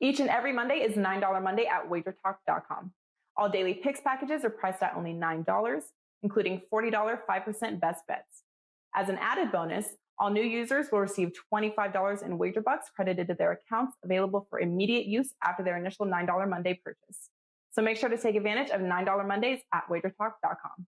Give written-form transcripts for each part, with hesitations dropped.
Each and every Monday is $9 Monday at WagerTalk.com. All daily picks packages are priced at only $9, including $40 5% best bets. As an added bonus, all new users will receive $25 in wager bucks credited to their accounts, available for immediate use after their initial $9 Monday purchase. So make sure to take advantage of $9 Mondays at WagerTalk.com.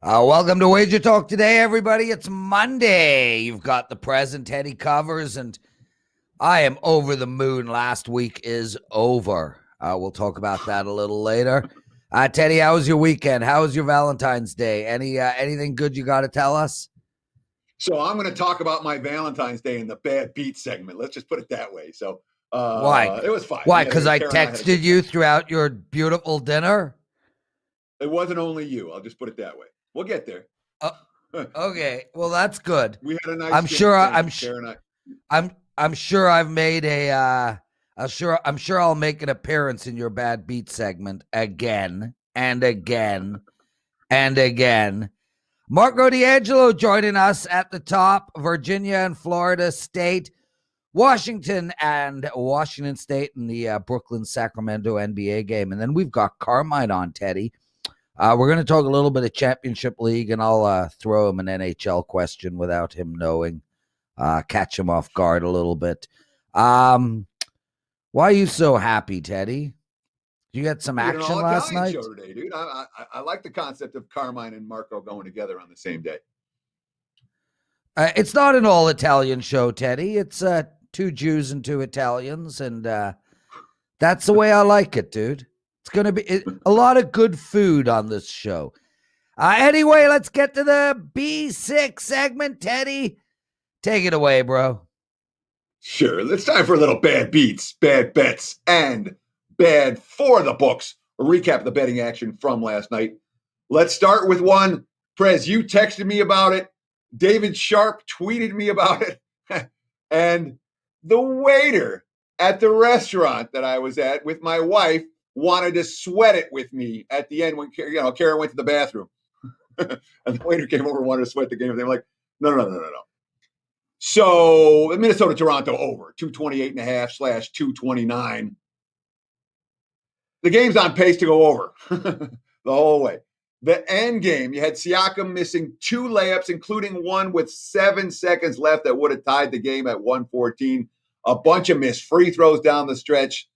Welcome to Wager Talk Today, everybody. It's Monday. You've got the Prez and Teddy covers, and I am over the moon. Last week is over. We'll talk about that a little later. Teddy, how was your weekend? How was your Valentine's Day? Anything good you got to tell us? So I'm going to talk about my Valentine's Day in the bad beat segment. Let's just put it that way. So why? It was fine. Why? Because I texted you throughout your beautiful dinner? It wasn't only you. I'll just put it that way. We'll get there. Okay. Well, that's good. We had a nice. I'm sure I've made a. I'm sure I'll make an appearance in your bad beat segment again and again and again. Marco D'Angelo joining us at the top. Virginia and Florida State, Washington and Washington State in the Brooklyn-Sacramento NBA game. And then we've got Carmine on, Teddy. We're going to talk a little bit of Championship League, and I'll throw him an NHL question without him knowing, catch him off guard a little bit. Why are you so happy, Teddy? Did you get some action last night? Show today, dude. I like the concept of Carmine and Marco going together on the same day. It's not an all-Italian show, Teddy. It's two Jews and two Italians, and that's the way I like it, dude. It's going to be a lot of good food on this show. Anyway, let's get to the B6 segment, Teddy. Take it away, bro. Sure. It's time for a little bad beats, bad bets, and bad for the books. A recap of the betting action from last night. Let's start with one. Prez, you texted me about it. David Sharp tweeted me about it. And the waiter at the restaurant that I was at with my wife wanted to sweat it with me at the end when Karen went to the bathroom. And the waiter came over and wanted to sweat the game. They were like, no. So Minnesota-Toronto over, 228.5/229. The game's on pace to go over the whole way. The end game, you had Siakam missing 2 layups, including one with 7 seconds left that would have tied the game at 114. A bunch of missed free throws down the stretch.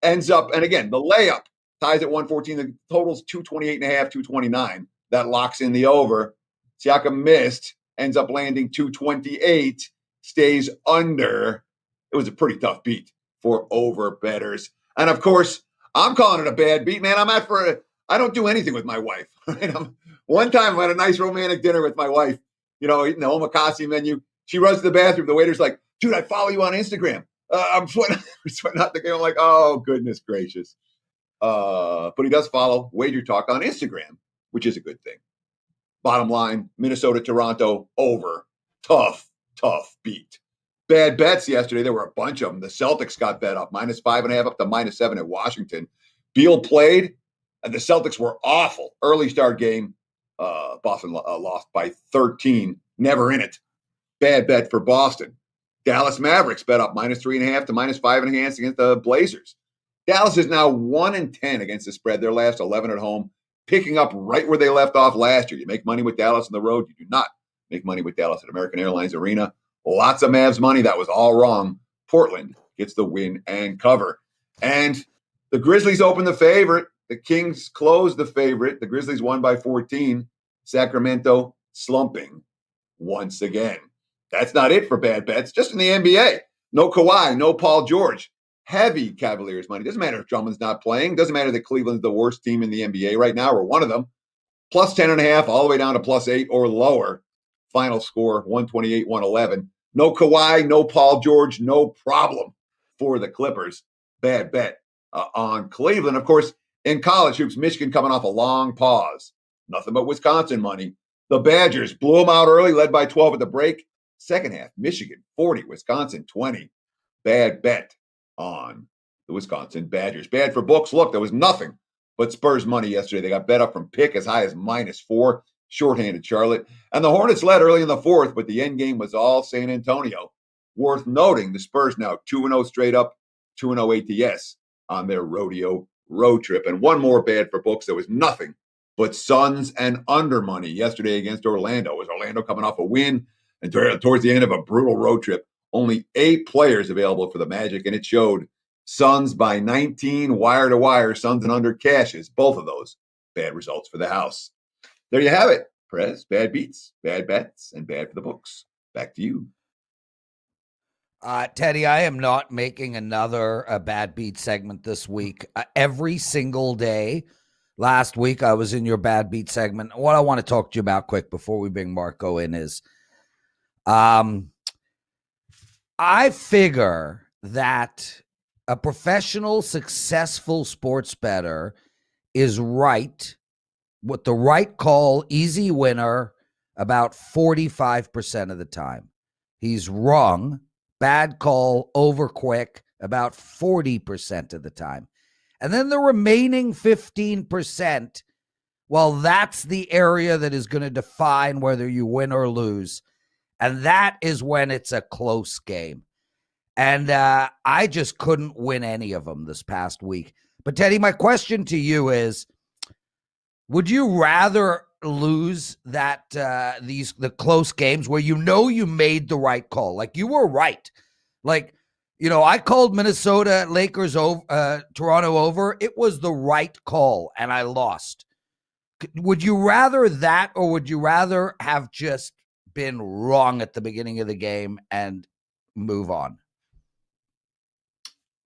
Ends up, and again, the layup ties at 114. The total's 228.5/229. That locks in the over. Siakam missed, ends up landing 228, stays under. It was a pretty tough beat for over bettors. And of course, I'm calling it a bad beat, man. I don't do anything with my wife. Right? One time I had a nice romantic dinner with my wife, eating the omakase menu. She runs to the bathroom. The waiter's like, dude, I follow you on Instagram. I'm sweating out the game. I'm like, oh, goodness gracious. But he does follow Wager Talk on Instagram, which is a good thing. Bottom line, Minnesota-Toronto over. Tough beat. Bad bets yesterday. There were a bunch of them. The Celtics got bet up, -5.5 up to -7 at Washington. Beal played, and the Celtics were awful. Early start game. Boston lost by 13. Never in it. Bad bet for Boston. Dallas Mavericks bet up -3.5 to -5.5 against the Blazers. Dallas is now 1-10 against the spread. Their last 11 at home, picking up right where they left off last year. You make money with Dallas on the road. You do not make money with Dallas at American Airlines Arena. Lots of Mavs money. That was all wrong. Portland gets the win and cover. And the Grizzlies open the favorite. The Kings closed the favorite. The Grizzlies won by 14. Sacramento slumping once again. That's not it for bad bets. Just in the NBA. No Kawhi, no Paul George. Heavy Cavaliers money. Doesn't matter if Drummond's not playing. Doesn't matter that Cleveland's the worst team in the NBA right now, or one of them. +10.5 all the way down to +8 or lower. Final score, 128-111. No Kawhi, no Paul George, no problem for the Clippers. Bad bet on Cleveland. Of course, in college hoops, Michigan coming off a long pause. Nothing but Wisconsin money. The Badgers blew them out early, led by 12 at the break. Second half, Michigan 40, Wisconsin 20. Bad bet on the Wisconsin Badgers. Bad for books. Look, there was nothing but Spurs money yesterday. They got bet up from pick as high as -4, shorthanded Charlotte. And the Hornets led early in the fourth, but the end game was all San Antonio. Worth noting, the Spurs now 2-0 straight up, 2-0 ATS on their rodeo road trip. And one more bad for books. There was nothing but Suns and under money yesterday against Orlando. Was Orlando coming off a win? And towards the end of a brutal road trip, only 8 players available for the Magic, and it showed Suns by 19, wire to wire, Suns and under cashes. Both of those bad results for the house. There you have it, Prez. Bad beats, bad bets, and bad for the books. Back to you. Teddy, I am not making another bad beat segment this week. Every single day last week, I was in your bad beat segment. What I want to talk to you about quick before we bring Marco in is I figure that a professional, successful sports bettor is right with the right call, easy winner, about 45% of the time. He's wrong, bad call, over quick, about 40% of the time. And then the remaining 15%, well, that's the area that is going to define whether you win or lose. And that is when it's a close game. And I just couldn't win any of them this past week. But Teddy, my question to you is, would you rather lose that the close games where you know you made the right call? Like, you were right. Like, you know, I called Minnesota Lakers over, Toronto over. It was the right call, and I lost. Would you rather that, or would you rather have just been wrong at the beginning of the game and move on?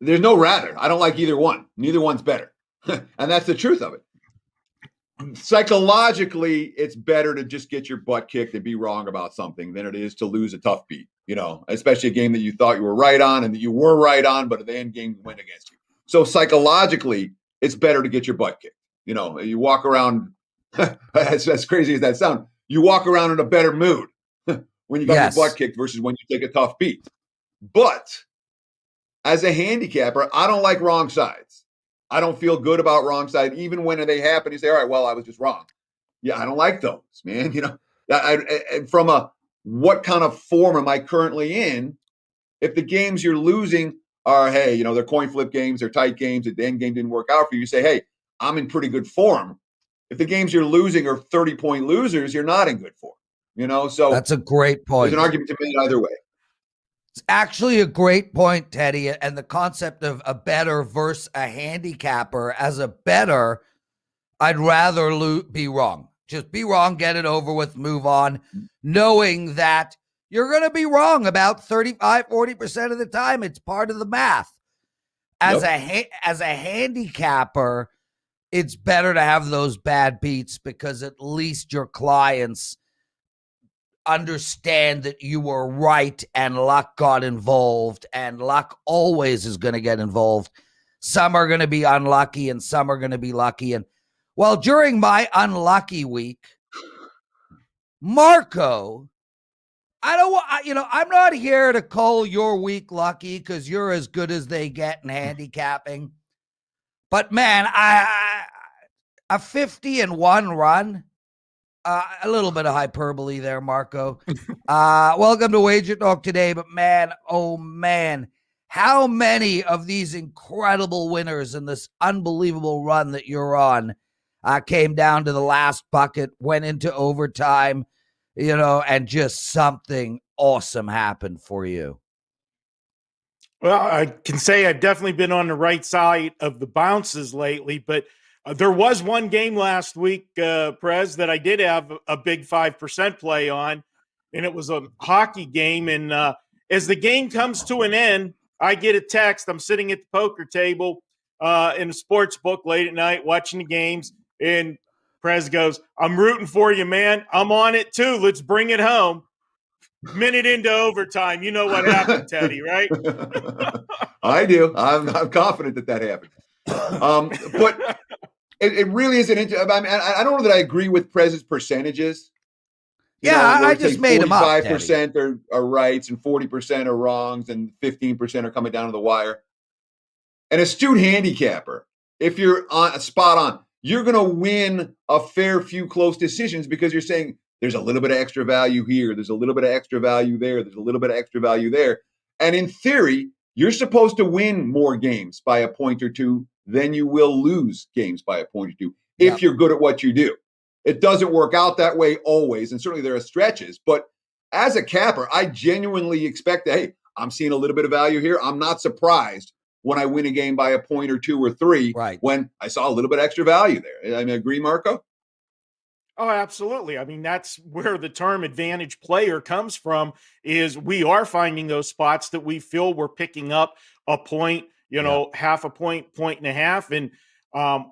There's no rather. I don't like either one. Neither one's better. And that's the truth of it. Psychologically, it's better to just get your butt kicked and be wrong about something than it is to lose a tough beat, you know, especially a game that you thought you were right on and that you were right on, but at the end game went against you. So psychologically, it's better to get your butt kicked. You know, you walk around, as crazy as that sounds, you walk around in a better mood when you got your butt kicked versus when you take a tough beat. But as a handicapper, I don't like wrong sides. I don't feel good about wrong side, even when they happen. You say, all right, well, I was just wrong. Yeah, I don't like those, man. You know, from a what kind of form am I currently in? If the games you're losing are, hey, you know, they're coin flip games, they're tight games, the end game didn't work out for you, you say, hey, I'm in pretty good form. If the games you're losing are 30-point losers, you're not in good form. You know, so that's a great point. There's an argument to be made either way. It's actually a great point, Teddy, and the concept of a bettor versus a handicapper. As a bettor, I'd rather be wrong. Just be wrong, get it over with, move on, knowing that you're going to be wrong about 35, 40% of the time. It's part of the math. As a handicapper, it's better to have those bad beats because at least your clients understand that you were right and luck got involved, and luck always is going to get involved. Some are going to be unlucky and some are going to be lucky. And well, during my unlucky week, Marco, I'm not here to call your week lucky because you're as good as they get in handicapping. But man, a 50-1 run, a little bit of hyperbole there, Marco. Welcome to WagerTalk Today. But man, oh man, how many of these incredible winners in this unbelievable run that you're on came down to the last bucket, went into overtime, you know, and just something awesome happened for you? Well, I can say I've definitely been on the right side of the bounces lately, but there was one game last week, Prez, that I did have a big 5% play on, and it was a hockey game. And as the game comes to an end, I get a text. I'm sitting at the poker table in a sports book late at night watching the games, and Prez goes, "I'm rooting for you, man. I'm on it too. Let's bring it home." Minute into overtime, you know what happened, Teddy, right? I do. I'm confident that happened. But it really isn't. I mean, I don't know that I agree with Prez's percentages. I just made them up. 45% are rights and 40% are wrongs and 15% are coming down to the wire. an astute handicapper, if you're spot on, you're going to win a fair few close decisions because you're saying there's a little bit of extra value here, there's a little bit of extra value there, there's a little bit of extra value there. And in theory, you're supposed to win more games by a point or two than you will lose games by a point or two if you're good at what you do. It doesn't work out that way always, and certainly there are stretches. But as a capper, I genuinely expect that, hey, I'm seeing a little bit of value here. I'm not surprised when I win a game by a point or two or three when I saw a little bit extra value there. I mean, agree, Marco? Oh, absolutely. I mean, that's where the term advantage player comes from, is we are finding those spots that we feel we're picking up a point, half a point, point and a half, and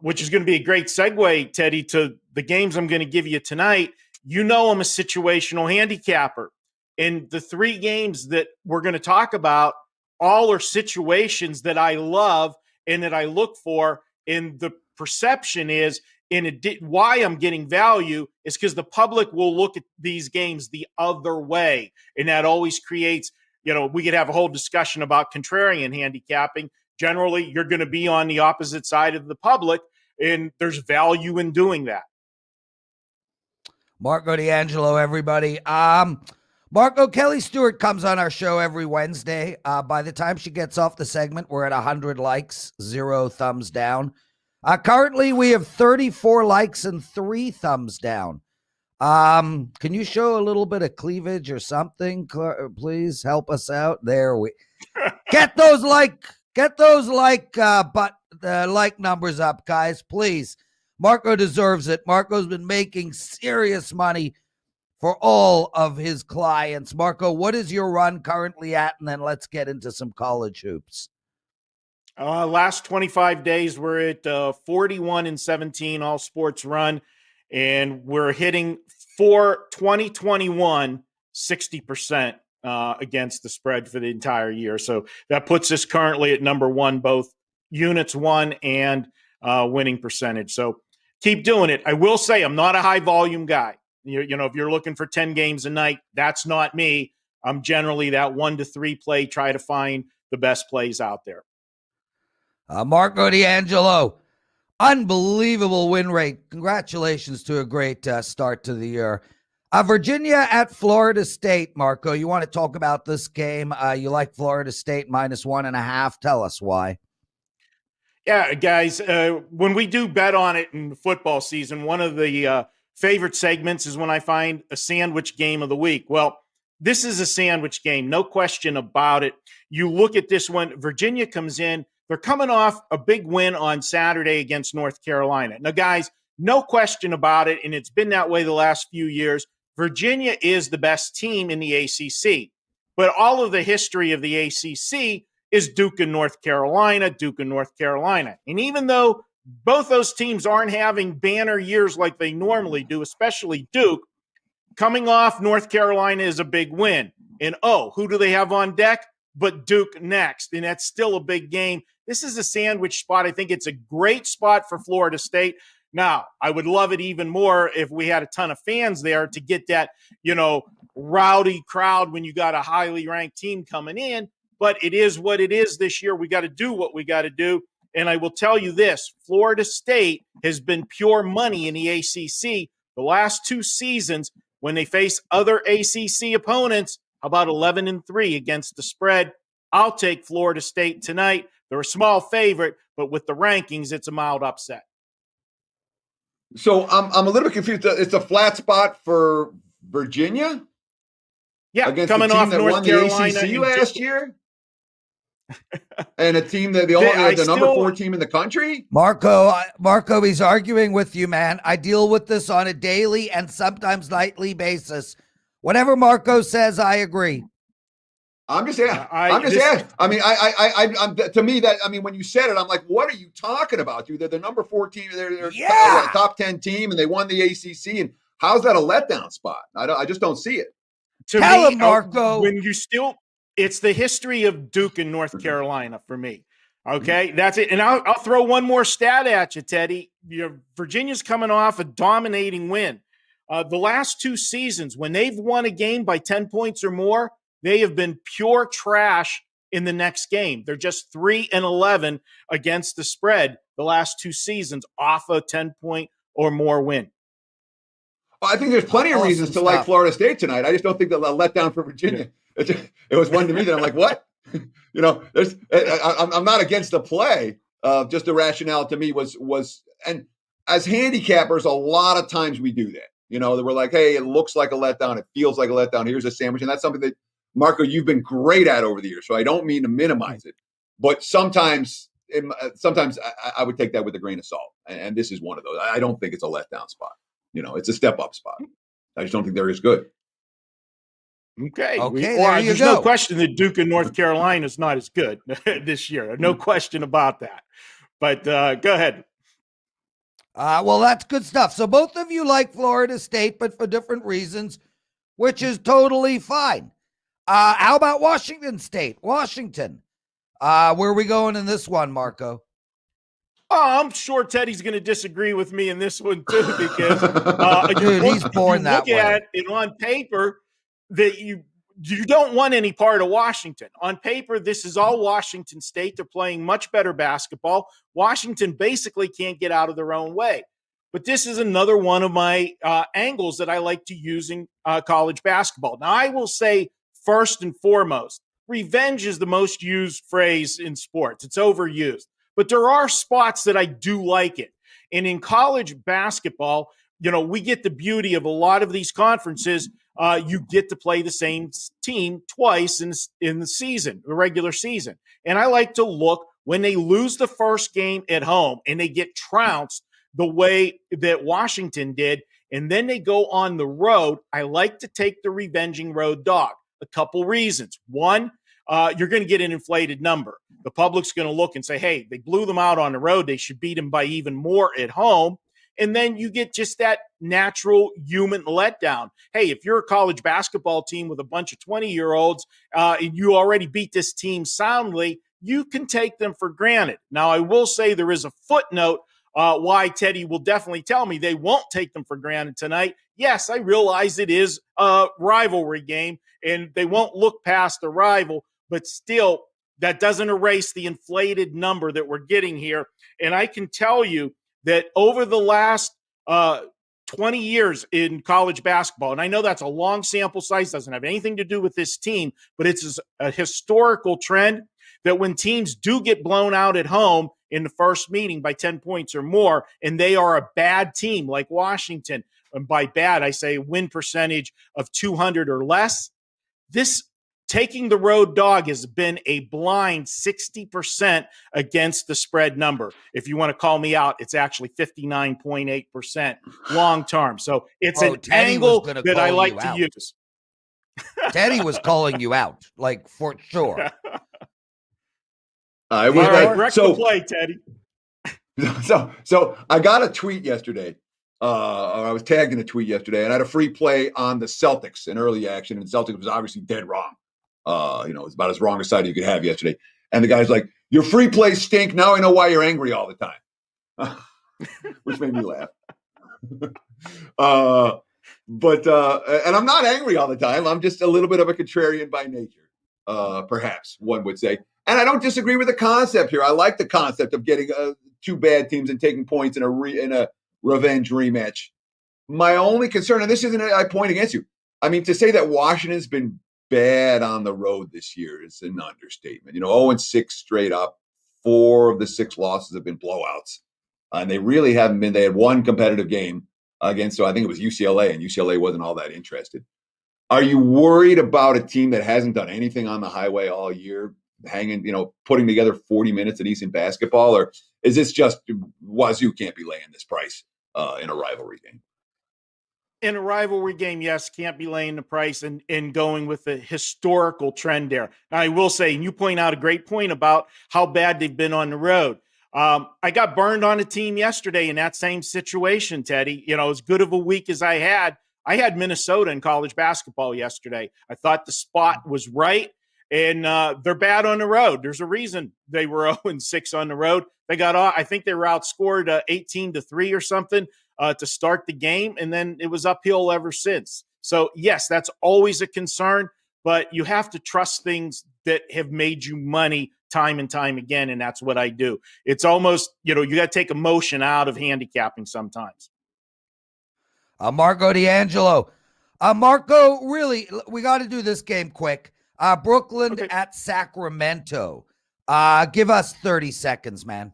which is going to be a great segue, Teddy, to the games I'm going to give you tonight. I'm a situational handicapper. And the three games that we're going to talk about all are situations that I love and that I look for. And the perception is, why I'm getting value is because the public will look at these games the other way. And that always creates, we could have a whole discussion about contrarian handicapping. Generally, you're going to be on the opposite side of the public, and there's value in doing that. Marco D'Angelo, everybody. Marco, Kelly Stewart comes on our show every Wednesday. By the time she gets off the segment, we're at 100 likes, 0 thumbs down. Currently, we have 34 likes and 3 thumbs down. Can you show a little bit of cleavage or something? Please help us out. There we get those like numbers up, guys. Please. Marco deserves it. Marco's been making serious money for all of his clients. Marco, what is your run currently at? And then let's get into some college hoops. Last 25 days, we're at 41-17 all sports run, and we're hitting for 2021 60% against the spread for the entire year. So that puts us currently at number one, both units won and winning percentage. So keep doing it. I will say I'm not a high volume guy. If you're looking for 10 games a night, that's not me. I'm generally that 1 to 3 play, try to find the best plays out there. Marco D'Angelo, unbelievable win rate. Congratulations to a great start to the year. Virginia at Florida State, Marco. You want to talk about this game? You like Florida State -1.5. Tell us why. Yeah, guys, when we do bet on it in football season, one of the favorite segments is when I find a sandwich game of the week. Well, this is a sandwich game, no question about it. You look at this one, Virginia comes in. They're coming off a big win on Saturday against North Carolina. Now, guys, no question about it, and it's been that way the last few years. Virginia is the best team in the ACC. But all of the history of the ACC is Duke and North Carolina, Duke and North Carolina. And even though both those teams aren't having banner years like they normally do, especially Duke, coming off North Carolina is a big win. And, who do they have on deck? But Duke next. And that's still a big game. This is a sandwich spot. I think it's a great spot for Florida State. Now, I would love it even more if we had a ton of fans there to get that, rowdy crowd when you got a highly ranked team coming in. But it is what it is this year. We got to do what we got to do. And I will tell you this, Florida State has been pure money in the ACC the last 2 seasons when they face other ACC opponents. How about 11-3 against the spread? I'll take Florida State tonight. They're a small favorite, but with the rankings, it's a mild upset. So I'm a little bit confused. It's a flat spot for Virginia? Yeah, against coming the team off that North won Carolina the ACC last year? And a team that the number 4 team in the country? Marco, he's arguing with you, man. I deal with this on a daily and sometimes nightly basis. Whatever Marco says, I agree. I'm just asking. I mean, to me, when you said it, I'm like, what are you talking about, dude? They're the number 4 team. They're a top 10 team, and they won the ACC. And how's that a letdown spot? I just don't see it. Tell him, Marco. It's the history of Duke and North Carolina for me. Okay, that's it. And I'll throw one more stat at you, Teddy. Virginia's coming off a dominating win. The last 2 seasons, when they've won a game by 10 points or more, they have been pure trash in the next game. They're just 3-11 against the spread the last 2 seasons off a 10-point or more win. I think there's plenty of reasons to like Florida State tonight. I just don't think they'll let down for Virginia. It was one to me that I'm like, what? I'm not against the play. Just the rationale to me was, and as handicappers, a lot of times we do that. That we're like, hey, it looks like a letdown. It feels like a letdown. Here's a sandwich. And that's something that, Marco, you've been great at over the years. So I don't mean to minimize it. But sometimes I would take that with a grain of salt. And this is one of those. I don't think it's a letdown spot. It's a step-up spot. I just don't think they're as good. Okay. There's no question that Duke and North Carolina is not as good this year. No question about that. But go ahead. Well, that's good stuff. So both of you like Florida State, but for different reasons, which is totally fine. How about Washington State? Washington. Where are we going in this one, Marco? Oh, I'm sure Teddy's going to disagree with me in this one too, because he's born that way. Look at it on paper that you don't want any part of Washington. On paper, this is all Washington State. They're playing much better basketball. Washington basically can't get out of their own way. But this is another one of my angles that I like to use in college basketball. Now, I will say first and foremost, revenge is the most used phrase in sports. It's overused. But there are spots that I do like it. And in college basketball, we get the beauty of a lot of these conferences. You get to play the same team twice in the season, the regular season. And I like to look when they lose the first game at home and they get trounced the way that Washington did, and then they go on the road. I like to take the revenging road dog. A couple reasons. One, you're going to get an inflated number. The public's going to look and say, hey, they blew them out on the road. They should beat them by even more at home. And then you get just that natural human letdown. Hey, if you're a college basketball team with a bunch of 20-year-olds and you already beat this team soundly, you can take them for granted. Now, I will say there is a footnote why Teddy will definitely tell me they won't take them for granted tonight. Yes, I realize it is a rivalry game, and they won't look past the rival, but still, that doesn't erase the inflated number that we're getting here. And I can tell you that over the last 20 years in college basketball, and I know that's a long sample size, doesn't have anything to do with this team, but it's a historical trend that when teams do get blown out at home in the first meeting by 10 points or more, and they are a bad team like Washington, and by bad, I say win percentage of 200 or less, this taking the road dog has been a blind 60% against the spread number. If you want to call me out, it's actually 59.8% long term. So it's an angle that I like to use. Teddy was calling you out, like for sure. All right, wreck the play, Teddy. So I got a tweet yesterday. Or I was tagged in a tweet yesterday, and I had a free play on the Celtics in early action, and the Celtics was obviously dead wrong. It's about as wrong a side you could have yesterday. And the guy's like, your free plays stink. Now I know why you're angry all the time. Which made me laugh. And I'm not angry all the time. I'm just a little bit of a contrarian by nature, perhaps one would say. And I don't disagree with the concept here. I like the concept of getting two bad teams and taking points in a revenge rematch. My only concern, and this isn't a point against you, I mean, to say that Washington's been bad on the road this year is an understatement. 0-6 straight up. 4 of the 6 losses have been blowouts. And they really haven't been. They had one competitive game against, so I think it was UCLA, and UCLA wasn't all that interested. Are you worried about a team that hasn't done anything on the highway all year, putting together 40 minutes of decent basketball? Or is this just Wazoo can't be laying this price in a rivalry game? In a rivalry game, yes, can't be laying the price and going with the historical trend there. Now, I will say, and you point out a great point about how bad they've been on the road. I got burned on a team yesterday in that same situation, Teddy. As good of a week as I had Minnesota in college basketball yesterday. I thought the spot was right, and they're bad on the road. There's a reason they were 0-6 on the road. They got, I think they were outscored 18-3 or something to start the game, and then it was uphill ever since. So, yes, that's always a concern, but you have to trust things that have made you money time and time again, and that's what I do. It's almost, you got to take emotion out of handicapping sometimes. Marco D'Angelo. Marco, really, we got to do this game quick. Brooklyn at Sacramento. Give us 30 seconds, man.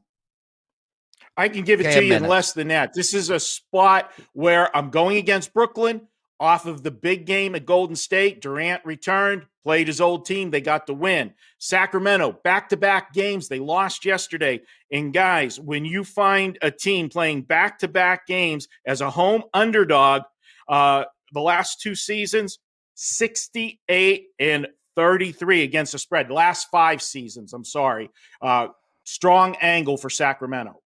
I can give it to you in less than that. This is a spot where I'm going against Brooklyn off of the big game at Golden State. Durant returned, played his old team. They got the win. Sacramento, back-to-back games. They lost yesterday. And guys, when you find a team playing back-to-back games as a home underdog, the last 2 seasons, 68 and 33 against the spread. Last 5 seasons, I'm sorry. Strong angle for Sacramento.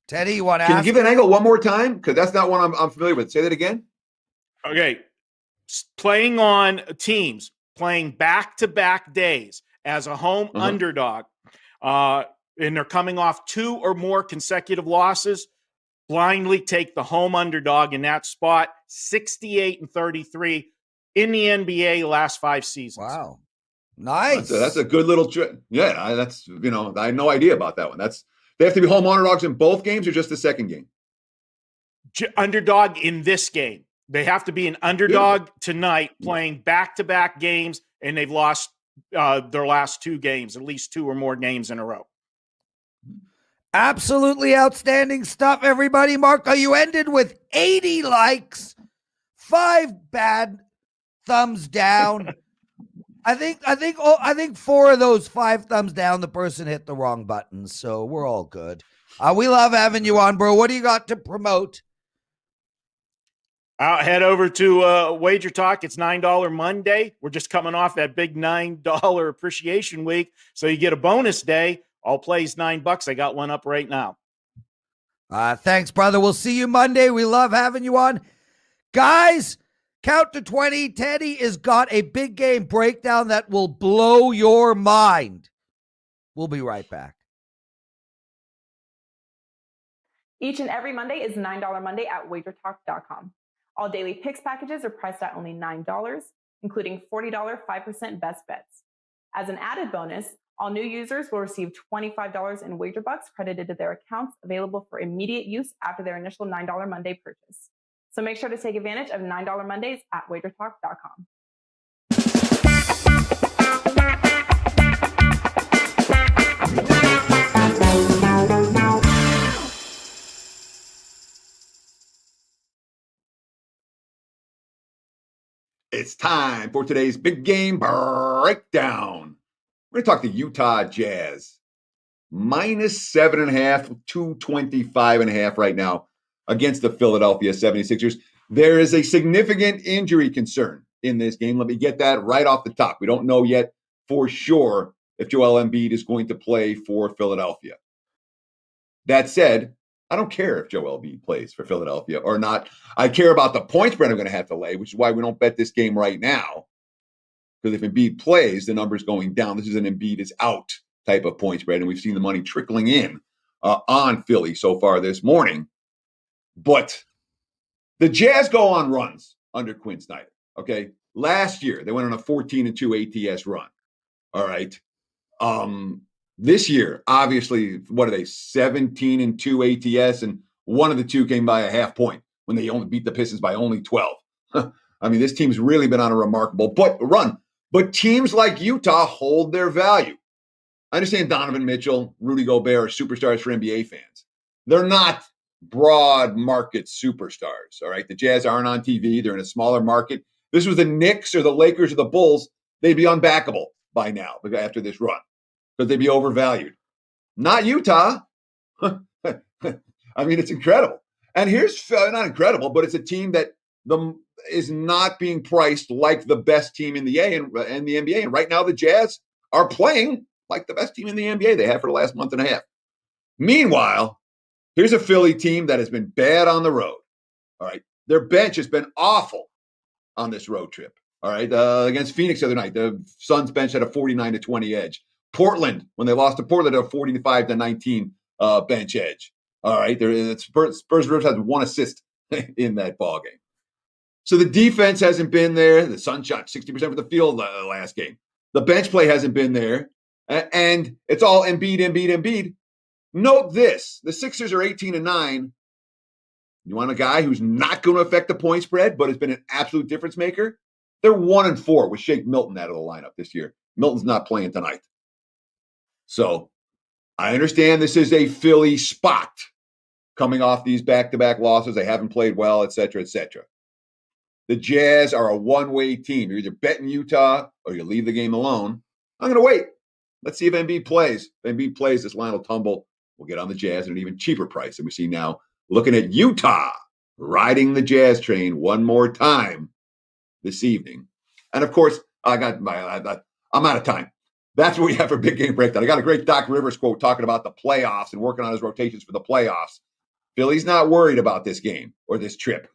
Teddy, you want to Can you give that angle one more time? Because that's not one I'm familiar with. Say that again. Okay. Playing on teams, playing back-to-back days as a home underdog, and they're coming off 2 or more consecutive losses, blindly take the home underdog in that spot, 68 and 33 in the NBA last 5 seasons. Wow. Nice. That's a good little trick. Yeah, I had no idea about that one. They have to be home underdogs in both games or just the second game? Underdog in this game. They have to be an underdog tonight playing back-to-back games, and they've lost their last 2 games, at least 2 or more games in a row. Absolutely outstanding stuff, everybody. Marco, you ended with 80 likes, 5 bad thumbs down. I think 4 of those 5 thumbs down, the person hit the wrong button, so we're all good. We love having you on, bro. What do you got to promote? Head over to WagerTalk. It's $9 Monday. We're just coming off that big $9 appreciation week, so you get a bonus day. All plays $9. I got one up right now. Thanks, brother. We'll see you Monday. We love having you on. Guys, count to 20. Teddy has got a big game breakdown that will blow your mind. We'll be right back. Each and every Monday is $9 Monday at WagerTalk.com. All daily picks packages are priced at only $9, including $40 5% best bets. As an added bonus, all new users will receive $25 in wager bucks credited to their accounts, available for immediate use after their initial $9 Monday purchase. So make sure to take advantage of $9 Mondays at WagerTalk.com. It's time for today's big game breakdown. We're going to talk the Utah Jazz. -7.5, 225.5 right now against the Philadelphia 76ers. There is a significant injury concern in this game. Let me get that right off the top. We don't know yet for sure if Joel Embiid is going to play for Philadelphia. That said, I don't care if Joel Embiid plays for Philadelphia or not. I care about the point spread I'm going to have to lay, which is why we don't bet this game right now. Because if Embiid plays, the number's going down. This is an Embiid is out type of point spread, and we've seen the money trickling in on Philly so far this morning. But the Jazz go on runs under Quinn Snyder, okay? Last year, they went on a 14-2 ATS run, all right? This year, obviously, what are they, 17-2 ATS, and one of the two came by a half point when they only beat the Pistons by only 12. I mean, this team's really been on a remarkable run. But teams like Utah hold their value. I understand Donovan Mitchell, Rudy Gobert are superstars for NBA fans. They're not broad market superstars, all right? The Jazz aren't on TV. They're in a smaller market. This was the Knicks or the Lakers or the Bulls, they'd be unbackable by now after this run because they'd be overvalued. Not Utah. I mean, it's incredible. And here's not incredible, but it's a team that is not being priced like the best team in the NBA. And right now, the Jazz are playing like the best team in the NBA they have for the last month and a half. Meanwhile, here's a Philly team that has been bad on the road. All right. Their bench has been awful on this road trip. All right. Against Phoenix the other night, the Suns bench had a 49-20 edge. Portland, when they lost to Portland, had a 45-19 bench edge. All right. Spurs has 1 assist in that ball game. So the defense hasn't been there. The Suns shot 60% from the field last game. The bench play hasn't been there. And it's all Embiid. Note this. The Sixers are 18-9. You want a guy who's not going to affect the point spread, but has been an absolute difference maker? They're 1-4 with Shake Milton out of the lineup this year. Milton's not playing tonight. So I understand this is a Philly spot coming off these back-to-back losses. They haven't played well, et cetera, et cetera. The Jazz are a one-way team. You're either betting Utah or you leave the game alone. I'm going to wait. Let's see if Embiid plays. If Embiid plays, this line will tumble. We'll get on the Jazz at an even cheaper price than we see now. Looking at Utah riding the Jazz train one more time this evening. And of course, I'm out of time. That's what we have for Big Game Breakdown. I got a great Doc Rivers quote talking about the playoffs and working on his rotations for the playoffs. Philly's not worried about this game or this trip.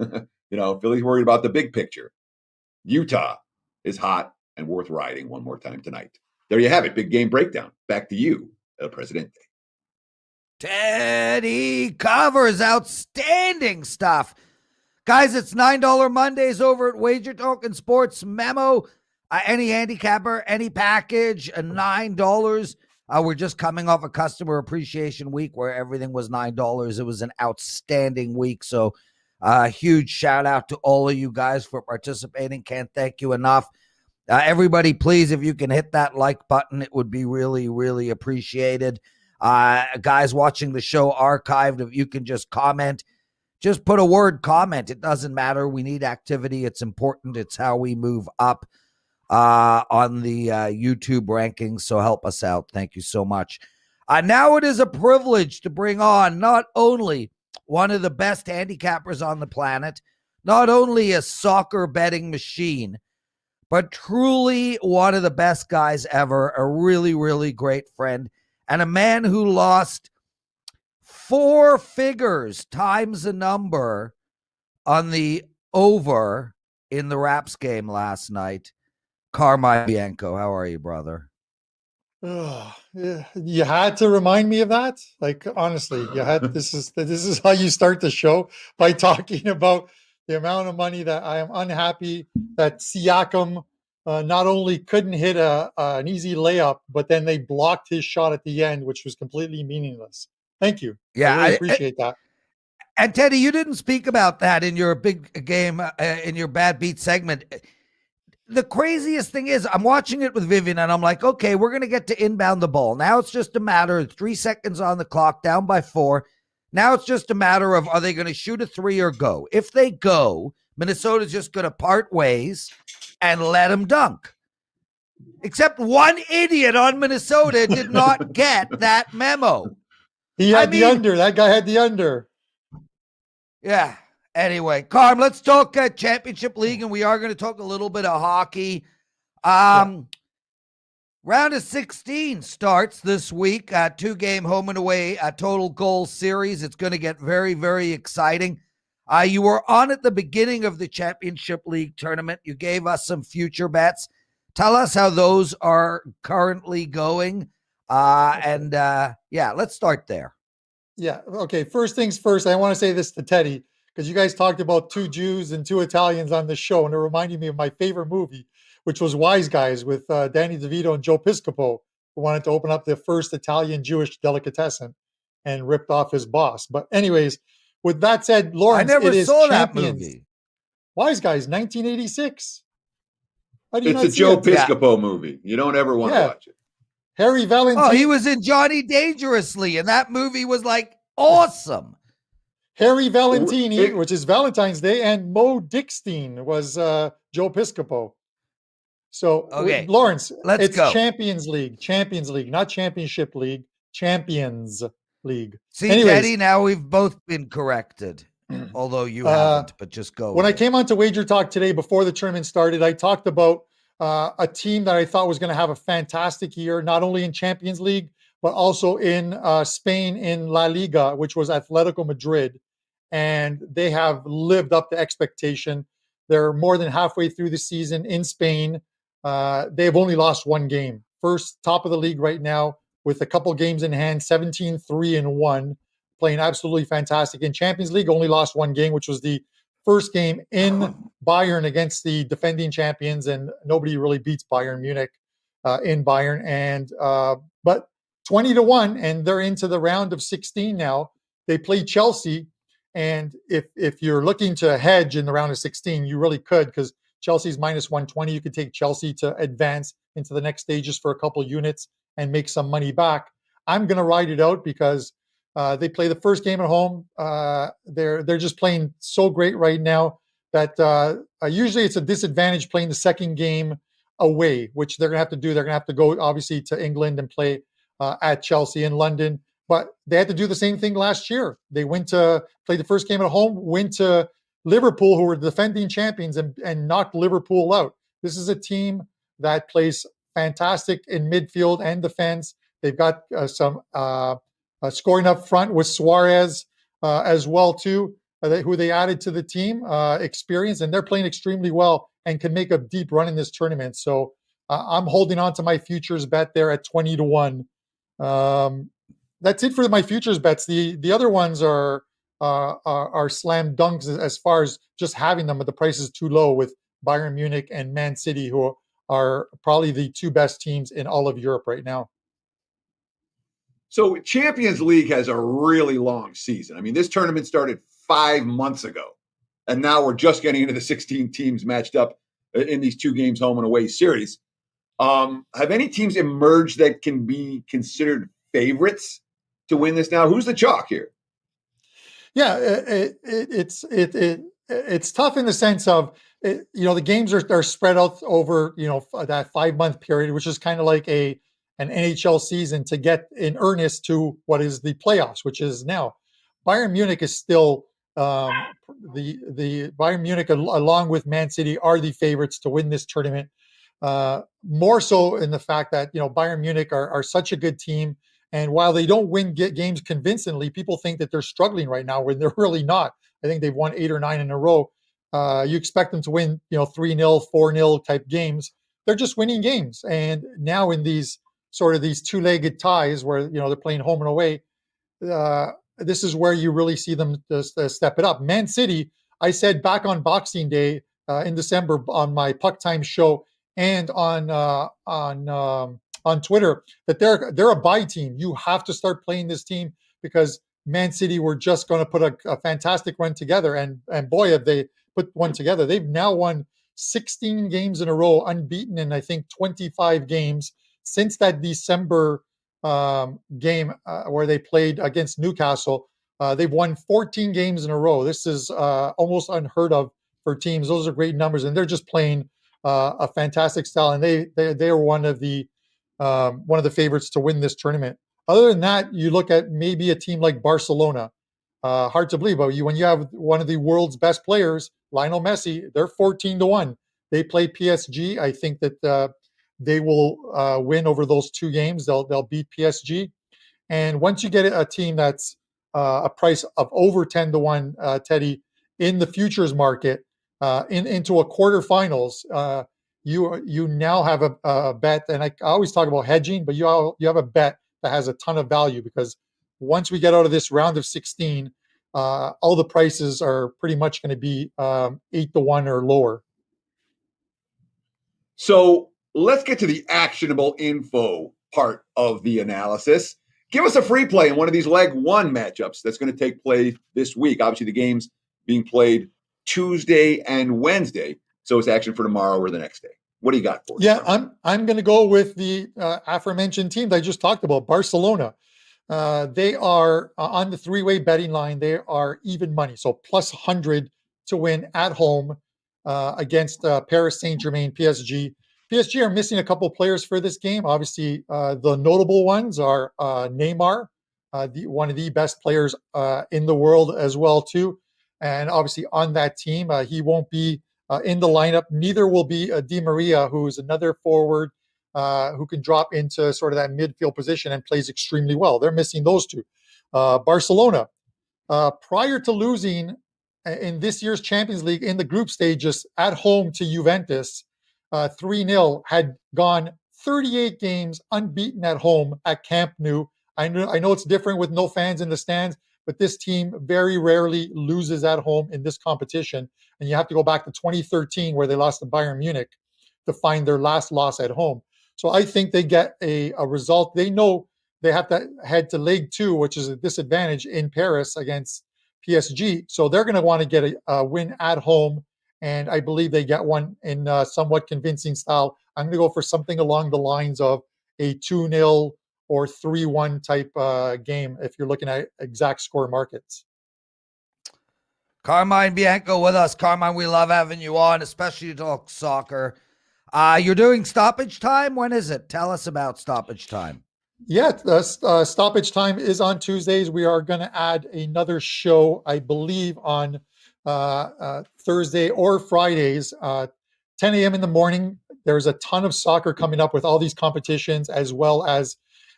Philly's worried about the big picture. Utah is hot and worth riding one more time tonight. There you have it. Big Game Breakdown. Back to you, El Presidente. Teddy Covers, outstanding stuff. Guys, it's $9 Mondays over at WagerTalk and Sports Memo. Any handicapper, any package, $9. We're just coming off a customer appreciation week where everything was $9. It was an outstanding week. So huge shout out to all of you guys for participating. Can't thank you enough. Everybody, please, if you can hit that like button, it would be really, really appreciated. Guys watching the show archived, if you can just comment, just put a word comment. It doesn't matter. We need activity. It's important. It's how we move up on the YouTube rankings. So help us out. Thank you so much. Now it is a privilege to bring on not only one of the best handicappers on the planet, not only a soccer betting machine, but truly one of the best guys ever, a really, really great friend, and a man who lost 4 figures times a number on the over in the Raps game last night. Carmine Bianco, how are you, brother? Oh, yeah. You had to remind me of that. Like, honestly, you had. This is how you start the show, by talking about the amount of money that I am unhappy that Siakam not only couldn't hit an easy layup, but then they blocked his shot at the end, which was completely meaningless. Thank you. Yeah, I really appreciate that. And Teddy, you didn't speak about that in your big game, in your bad beat segment. The craziest thing is I'm watching it with Vivian and I'm like, okay, we're going to get to inbound the ball. Now it's just a matter of 3 seconds on the clock, down by 4. Now it's just a matter of, are they going to shoot a 3 or go? If they go, Minnesota's just going to part ways and let them dunk. Except one idiot on Minnesota did not get that memo. He had the under. That guy had the under. Yeah. Anyway, Carm, let's talk Championship League, and we are going to talk a little bit of hockey. Round of 16 starts this week. 2-game home and away total goal series. It's going to get very, very exciting. You were on at the beginning of the Championship League tournament. You gave us some future bets. Tell us how those are currently going. Let's start there. Yeah. Okay. First things first, I want to say this to Teddy, because you guys talked about 2 Jews and 2 Italians on the show, and it reminded me of my favorite movie, which was Wise Guys with Danny DeVito and Joe Piscopo, who wanted to open up the first Italian-Jewish delicatessen and ripped off his boss. But anyways, with that said, Lawrence, I never saw that Champions. movie. Wise Guys, 1986. It's a Joe Piscopo movie. You don't ever want to watch it. Harry Valentini. Oh, he was in Johnny Dangerously, and that movie was like awesome. Harry Valentini, which is Valentine's Day, and Mo Dickstein was Joe Piscopo. So, okay, Lawrence, let's go. Champions League, not Championship League, Champions League. See, Anyways, Teddy, now we've both been corrected, although you haven't, but just go. When I came on to Wager Talk today before the tournament started, I talked about a team that I thought was going to have a fantastic year, not only in Champions League, but also in Spain in La Liga, which was Atletico Madrid. And they have lived up to expectation. They're more than halfway through the season in Spain. They've only lost 1 game. First, top of the league right now with a couple games in hand, 17-3-1, playing absolutely fantastic. In Champions League, only lost 1 game, which was the first game in Bayern against the defending champions, and nobody really beats Bayern Munich in Bayern. And but 20-1, and they're into the round of 16 now. They play Chelsea, and if you're looking to hedge in the round of 16, you really could, because Chelsea's minus 120. You could take Chelsea to advance into the next stages for a couple units and make some money back. I'm going to ride it out because they play the first game at home. They're just playing so great right now that usually it's a disadvantage playing the second game away, which they're going to have to do. They're going to have to go, obviously, to England and play at Chelsea in London. But they had to do the same thing last year. They went to play the first game at home, went to Liverpool, who were the defending champions, and knocked Liverpool out. This is a team that plays fantastic in midfield and defense. They've got some scoring up front with Suarez as well too, who they added to the team, experience, and they're playing extremely well and can make a deep run in this tournament. So I'm holding on to my futures bet there at 20-1. That's it for my futures bets. The other ones are slam dunks as far as just having them, but the price is too low with Bayern Munich and Man City, who are probably the two best teams in all of Europe right now. So Champions League has a really long season. I mean, this tournament started 5 months ago, and now we're just getting into the 16 teams matched up in these 2 games home and away series. Have any teams emerged that can be considered favorites to win this now? Who's the chalk here? Yeah, it's tough in the sense of, the games are spread out over, that 5-month period, which is kind of like an NHL season to get in earnest to what is the playoffs, which is now. Bayern Munich is still the Bayern Munich, along with Man City, are the favorites to win this tournament. More so in the fact that Bayern Munich are such a good team, and while they don't win games convincingly, people think that they're struggling right now when they're really not. I think they've won 8 or 9 in a row. You expect them to win 3-0, 4-0 type games. They're just winning games, and now in these two-legged ties where they're playing home and away, this is where you really see them step it up. Man City, I said back on Boxing Day in December on my Puck Time show and on Twitter that they're a buy team. You have to start playing this team because Man City were just going to put a fantastic run together, and boy, have they put one together. They've now won 16 games in a row, unbeaten in I think 25 games since that December game where they played against Newcastle. They've won 14 games in a row. This is almost unheard of for teams. Those are great numbers, and they're just playing a fantastic style. And they are one of the favorites to win this tournament. Other than that, you look at maybe a team like Barcelona. Hard to believe, but when you have one of the world's best players, Lionel Messi, they're 14-1. They play PSG. I think that they will win over those 2 games. They'll beat PSG. And once you get a team that's a price of over 10-1, Teddy, in the futures market, into a quarterfinals, you now have a bet. And I always talk about hedging, but you have a bet that has a ton of value, because once we get out of this round of 16, all the prices are pretty much going to be 8-1 or lower. So let's get to the actionable info part of the analysis. Give us a free play in one of these leg 1 matchups that's going to take place this week. Obviously, the game's being played Tuesday and Wednesday, so it's action for tomorrow or the next day. What do you got for us? Yeah, I'm going to go with the aforementioned team that I just talked about, Barcelona. They are on the 3-way betting line. They are even money, so plus 100 to win at home against Paris Saint-Germain, PSG. PSG are missing a couple players for this game. Obviously, the notable ones are Neymar, one of the best players in the world as well too. And obviously on that team, he won't be in the lineup. Neither will be Di Maria, who is another forward who can drop into sort of that midfield position and plays extremely well. They're missing those 2. Barcelona, prior to losing in this year's Champions League in the group stages at home to Juventus, 3-0, had gone 38 games unbeaten at home at Camp Nou. I know it's different with no fans in the stands, but this team very rarely loses at home in this competition. And you have to go back to 2013 where they lost to Bayern Munich to find their last loss at home. So I think they get a result. They know they have to head to League 2, which is a disadvantage in Paris against PSG. So they're going to want to get a win at home. And I believe they get one in somewhat convincing style. I'm going to go for something along the lines of a 2-0 or 3-1 type game if you're looking at exact score markets. Carmine Bianco with us. Carmine, we love having you on, especially to talk soccer. You're doing stoppage time? When is it? Tell us about stoppage time. Yeah, stoppage time is on Tuesdays. We are going to add another show, I believe, on Thursday or Fridays, 10 a.m. in the morning. There's a ton of soccer coming up with all these competitions, as well as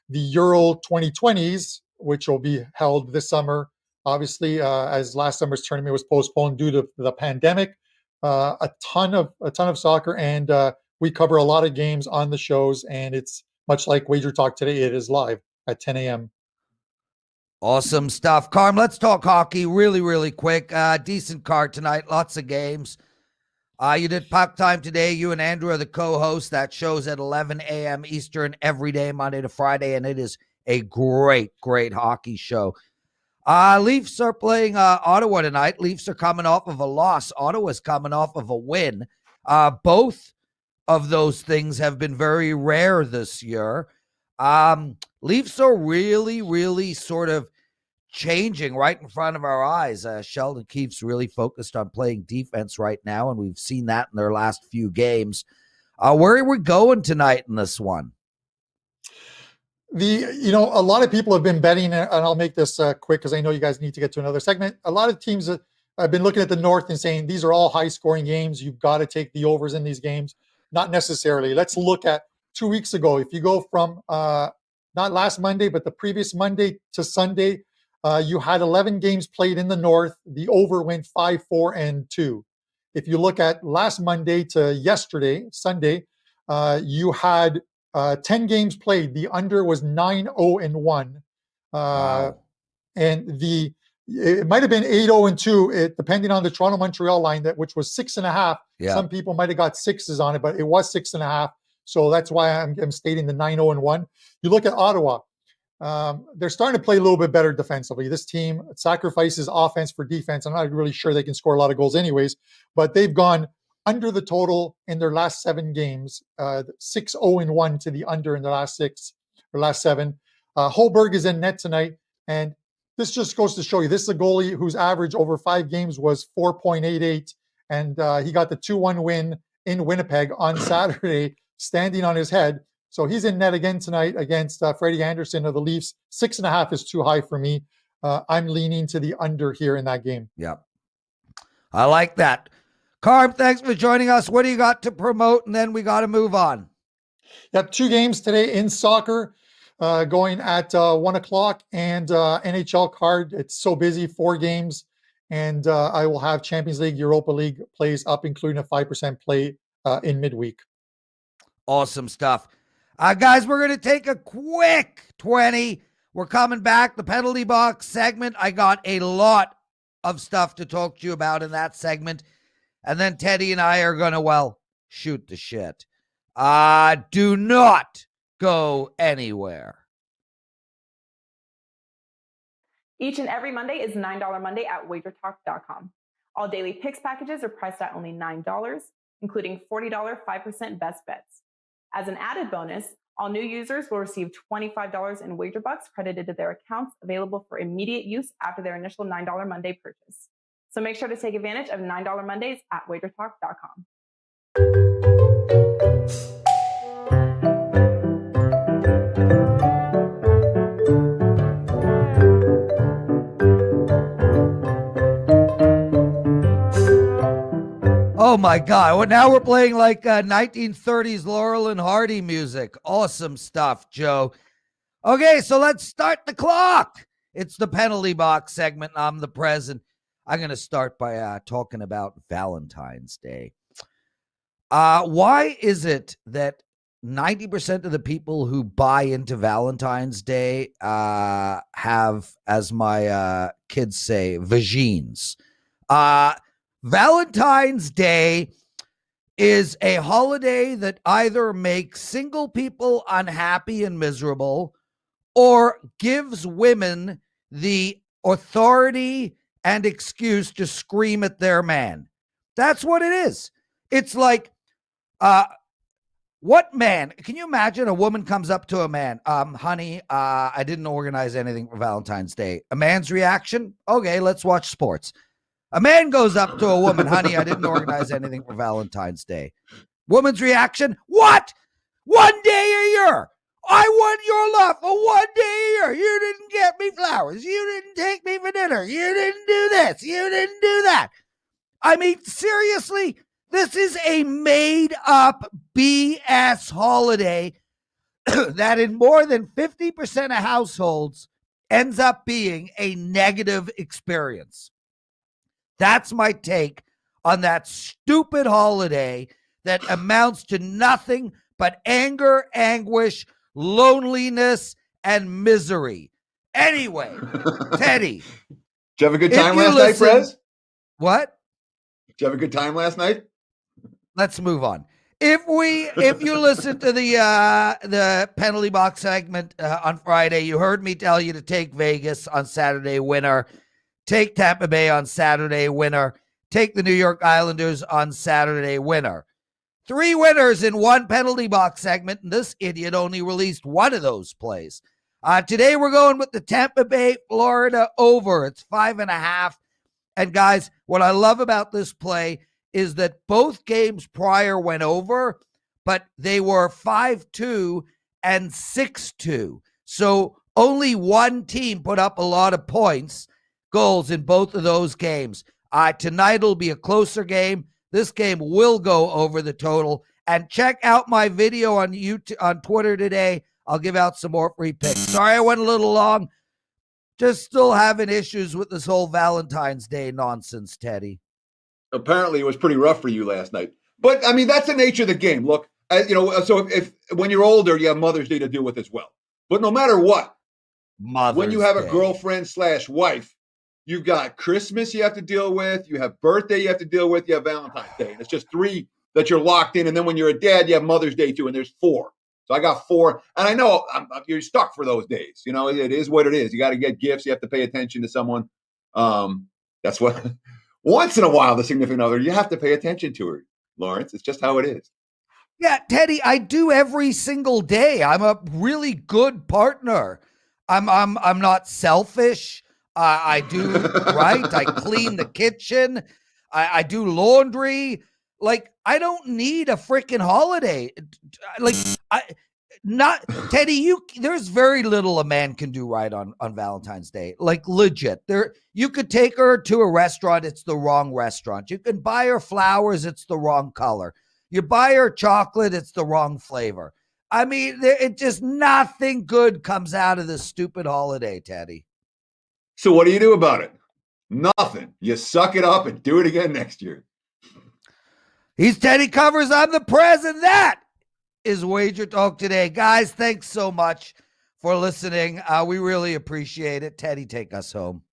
the Euro 2020s, which will be held this summer. Obviously, as last summer's tournament was postponed due to the pandemic, a ton of soccer, and we cover a lot of games on the shows, and it's much like WagerTalk Today. It is live at 10 a.m. Awesome stuff. Carm, let's talk hockey really, really quick. Decent card tonight. Lots of games. You did Puck Time today. You and Andrew are the co-hosts. That show's at 11 a.m. Eastern every day, Monday to Friday, and it is a great, great hockey show. Leafs are playing Ottawa tonight. Leafs are coming off of a loss. Ottawa's coming off of a win. Both of those things have been very rare this year. Leafs are really, really sort of changing right in front of our eyes. Sheldon Keefe's really focused on playing defense right now, and we've seen that in their last few games. Where are we going tonight in this one? A lot of people have been betting, and I'll make this quick because I know you guys need to get to another segment. A lot of teams have been looking at the North and saying these are all high-scoring games. You've got to take the overs in these games. Not necessarily. Let's look at 2 weeks ago. If you go from not last Monday, but the previous Monday to Sunday, you had 11 games played in the North. The over went 5-4-2. If you look at last Monday to yesterday, Sunday, you had 10 games played. The under was 9-0-1. Wow. And it might have been 8-0-2, depending on the Toronto-Montreal line, which was 6.5. Yeah. Some people might have got sixes on it, but it was 6.5. So that's why I'm stating the 9-0-1. You look at Ottawa. They're starting to play a little bit better defensively. This team sacrifices offense for defense. I'm not really sure they can score a lot of goals anyways, but they've gone under the total in their last 7 games, 6-0-1 to the under in the last 7. Holberg is in net tonight, and this just goes to show you, this is a goalie whose average over 5 games was 4.88, and he got the 2-1 win in Winnipeg on Saturday, standing on his head. So he's in net again tonight against Freddie Anderson of the Leafs. 6.5 is too high for me. I'm leaning to the under here in that game. Yep. I like that. Carm, thanks for joining us. What do you got to promote? And then we got to move on. Yep, 2 games today in soccer going at 1 o'clock, and NHL card. It's so busy, 4 games. And I will have Champions League, Europa League plays up, including a 5% play in midweek. Awesome stuff. Guys, we're going to take a quick 20. We're coming back. The penalty box segment. I got a lot of stuff to talk to you about in that segment. And then Teddy and I are going to, shoot the shit. Do not go anywhere. Each and every Monday is $9 Monday at WagerTalk.com. All daily picks packages are priced at only $9, including $40 5% best bets. As an added bonus, all new users will receive $25 in wager bucks credited to their accounts, available for immediate use after their initial $9 Monday purchase. So make sure to take advantage of $9 Mondays at WagerTalk.com. Oh my God. Well, now we're playing like 1930s Laurel and Hardy music. Awesome stuff, Joe. Okay, so let's start the clock. It's the penalty box segment. I'm the Prez, and I'm going to start by talking about Valentine's Day. Why is it that 90% of the people who buy into Valentine's Day have, as my kids say, vagines. Valentine's Day is a holiday that either makes single people unhappy and miserable or gives women the authority and excuse to scream at their man. That's what it is. It's like, what man, can you imagine a woman comes up to a man, honey, I didn't organize anything for Valentine's Day. A man's reaction? Okay, let's watch sports. A man goes up to a woman, honey, I didn't organize anything for Valentine's Day. Woman's reaction? What? One day a year. I want your love for one day a year. You didn't get me flowers. You didn't take me for dinner. You didn't do this. You didn't do that. I mean, seriously, this is a made-up BS holiday that in more than 50% of households ends up being a negative experience. That's my take on that stupid holiday that amounts to nothing but anger, anguish, loneliness, and misery. Anyway, Teddy. Did you have a good time last night, Prez? What? Did you have a good time last night? Let's move on. If you listen to the penalty box segment on Friday, you heard me tell you to take Vegas on Saturday, winner. Take Tampa Bay on Saturday, winner. Take the New York Islanders on Saturday, winner. 3 winners in one penalty box segment, and this idiot only released one of those plays. Today we're going with the Tampa Bay, Florida over. It's 5.5. And guys, what I love about this play is that both games prior went over, but they were 5-2 and 6-2. So only one team put up a lot of goals in both of those games. Tonight will be a closer game. This game will go over the total. And check out my video on YouTube, on Twitter today. I'll give out some more free picks. Sorry I went a little long. Just still having issues with this whole Valentine's Day nonsense, Teddy. Apparently it was pretty rough for you last night. But, I mean, that's the nature of the game. Look, so if when you're older, you have Mother's Day to deal with as well. But no matter what, when you have a girlfriend/wife, you've got Christmas you have to deal with, you have birthday you have to deal with, you have Valentine's Day. And it's just 3 that you're locked in. And then when you're a dad, you have Mother's Day too, and there's 4. So I got 4. And I know you're stuck for those days. You know, it is what it is. You got to get gifts. You have to pay attention to someone. That's what, once in a while, the significant other, you have to pay attention to her, Lawrence. It's just how it is. Yeah, Teddy, I do every single day. I'm a really good partner. I'm not selfish. I do right. I clean the kitchen. I do laundry. Like, I don't need a freaking holiday. Like, Teddy, there's very little a man can do right on Valentine's Day. Like, legit. You could take her to a restaurant, it's the wrong restaurant. You can buy her flowers, it's the wrong color. You buy her chocolate, it's the wrong flavor. I mean, it just nothing good comes out of this stupid holiday, Teddy. So what do you do about it? Nothing. You suck it up and do it again next year. He's Teddy Covers. I'm the Prez, and that is Wager Talk Today. Guys, thanks so much for listening. We really appreciate it. Teddy, take us home.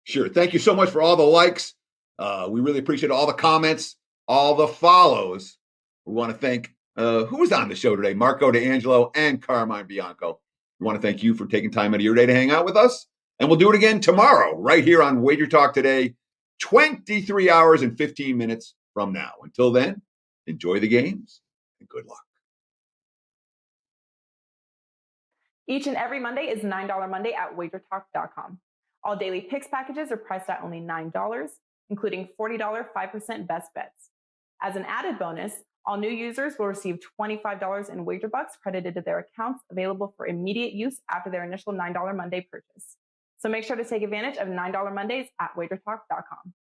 Sure. Thank you so much for all the likes. We really appreciate all the comments, all the follows. We want to thank who was on the show today, Marco D'Angelo and Carmine Bianco. We want to thank you for taking time out of your day to hang out with us. And we'll do it again tomorrow, right here on Wager Talk Today, 23 hours and 15 minutes from now. Until then, enjoy the games and good luck. Each and every Monday is $9 Monday at WagerTalk.com. All daily picks packages are priced at only $9, including $40 5% best bets. As an added bonus, all new users will receive $25 in wager bucks credited to their accounts, available for immediate use after their initial $9 Monday purchase. So make sure to take advantage of $9 Mondays at WagerTalk.com.